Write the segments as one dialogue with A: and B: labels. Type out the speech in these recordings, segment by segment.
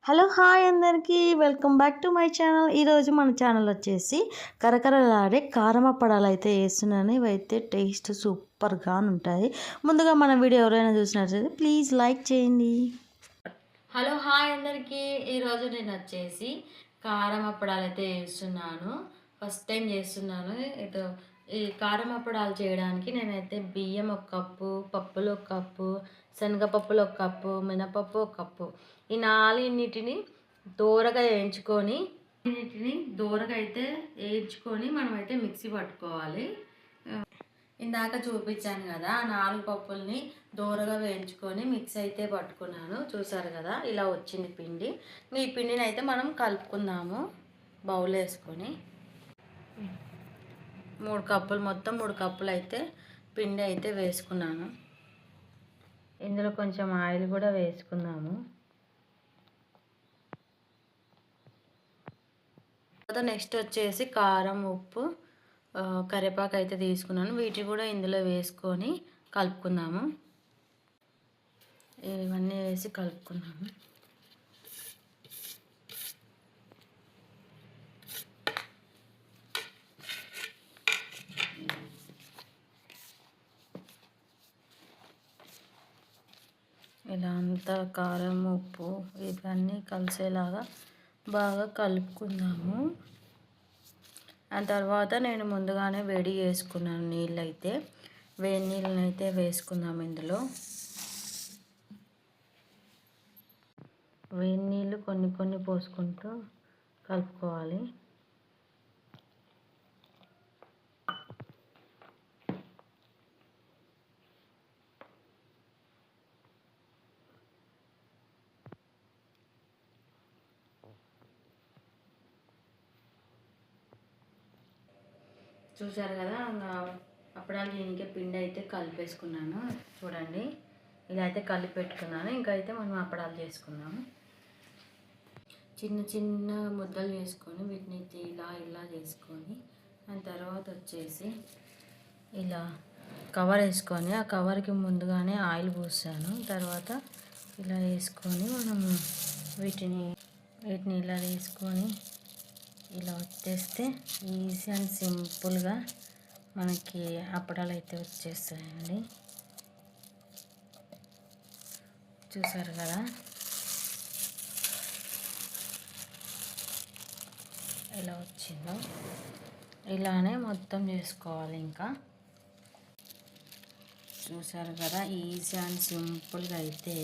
A: Hello hi అందరికీ welcome back to my channel. ఈరోజు మన ఛానల్ వచ్చేసి కరకరలాడే కారం అప్పడాలు అయితే వేస్తున్నాను. ఇవైతే టేస్ట్ సూపర్గా ఉంటాయి. ముందుగా మన వీడియో ఎవరైనా చూసినట్లయితే ప్లీజ్ లైక్ చేయండి.
B: హలో హాయ్ అందరికీ. ఈరోజు నేను వచ్చేసి కారం అప్పడాలు అయితే వేస్తున్నాను. ఫస్ట్ టైం చేస్తున్నాను. ఈ కారం అప్పడాలు చేయడానికి నేనైతే బియ్యం 1 కప్పు, పప్పులు 1 కప్పు, శనగపప్పులు 1 కప్పు, మినపప్పు 1 కప్పు, ఈ 4 దోరగా వేయించుకొని మనమైతే మిక్సీ పట్టుకోవాలి. ఇందాక చూపించాను కదా, 4 పప్పుల్ని దోరగా వేయించుకొని మిక్సీ అయితే పట్టుకున్నాను. చూసారు కదా, ఇలా వచ్చింది పిండి. ఈ పిండిని అయితే మనం కలుపుకుందాము. బౌల్ వేసుకొని 3 కప్పులు, మొత్తం 3 కప్పులు అయితే పిండి అయితే వేసుకున్నాను. ఇందులో కొంచెం ఆయిల్ కూడా వేసుకుందాము. నెక్స్ట్ వచ్చేసి కారం, ఉప్పు, కరివేపాకు అయితే తీసుకున్నాను. వీటిని కూడా ఇందులో వేసుకొని కలుపుకుందాము. ఇవన్నీ వేసి కలుపుకున్నాము. ఇలా అంతా కారం, ఉప్పు ఇవన్నీ కలిసేలాగా బాగా కలుపుకుందాము. ఆ తర్వాత నేను ముందుగానే వేడి చేసుకున్నాను నీళ్ళైతే. వేడి నీళ్ళని అయితే వేసుకుందాము. ఇందులో వేడి నీళ్ళు కొన్ని కొన్ని పోసుకుంటూ కలుపుకోవాలి. చూసారు కదా, అప్పడాలు దీనికి పిండి అయితే కలిపేసుకున్నాను. చూడండి, ఇలా అయితే కలిపి పెట్టుకున్నాను. ఇంకా అయితే మనం అప్పడాలు చేసుకున్నాము. చిన్న చిన్న ముద్దలు చేసుకొని వీటిని ఇలా చేసుకొని, దాని తర్వాత వచ్చేసి ఇలా కవర్ వేసుకొని, ఆ కవర్కి ముందుగానే ఆయిల్ పోసాను. తర్వాత ఇలా వేసుకొని మనము వీటిని ఇలా వేసుకొని ఇలా వచ్చేస్తే ఈజీ అండ్ సింపుల్గా మనకి అప్పడాలు అయితే వచ్చేస్తాయండి. చూసారు కదా, ఎలా వచ్చిందో. ఇలానే మొత్తం చేసుకోవాలి. ఇంకా చూసారు కదా, ఈజీ అండ్ సింపుల్గా అయితే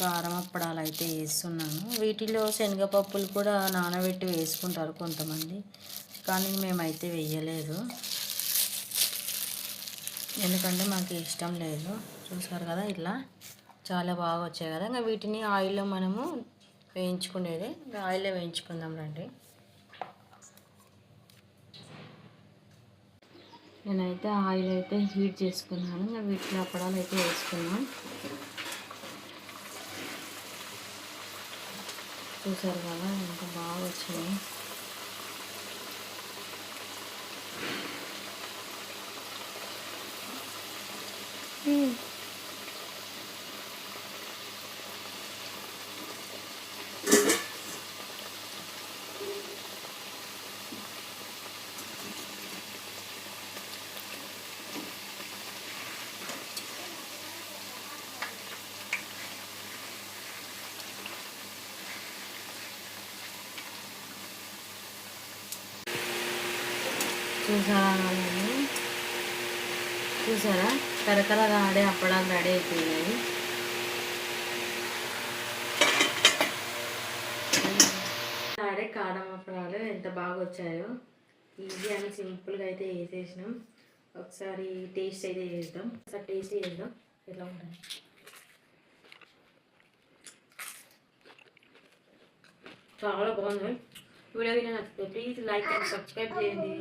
B: కారం అప్పడాలు అయితే వేస్తున్నాను. వీటిలో శనగపప్పులు కూడా నానబెట్టి వేసుకుంటారు కొంతమంది, కానీ మేమైతే వేయలేదు, ఎందుకంటే మాకు ఇష్టం లేదు. చూసారు కదా, ఇలా చాలా బాగా వచ్చాయి కదా. ఇంకా వీటిని ఆయిల్లో మనము వేయించుకునేది, ఆయిల్లో వేయించుకుందాం రండి. నేనైతే ఆయిల్ అయితే హీట్ చేసుకున్నాను. ఇంకా వీటిలో అప్పడాలు అయితే వేసుకున్నాం. చూసారు కదా, ఎంత బాగా వచ్చినాయి. చూసారా కరకరగా ఆడే అప్పడాలు రెడీ అయిపోయాయి. ఆడే కారం అప్పడాలు ఎంత బాగా వచ్చాయో. ఈజీ అని సింపుల్గా అయితే వేసేసినాం. ఒకసారి టేస్ట్ అయితే చేద్దాం. ఎలా ఉంటాయి. చాలా బాగుంది. వీడియో నచ్చితే ప్లీజ్ లైక్ అండ్ సబ్స్క్రైబ్ చేయండి.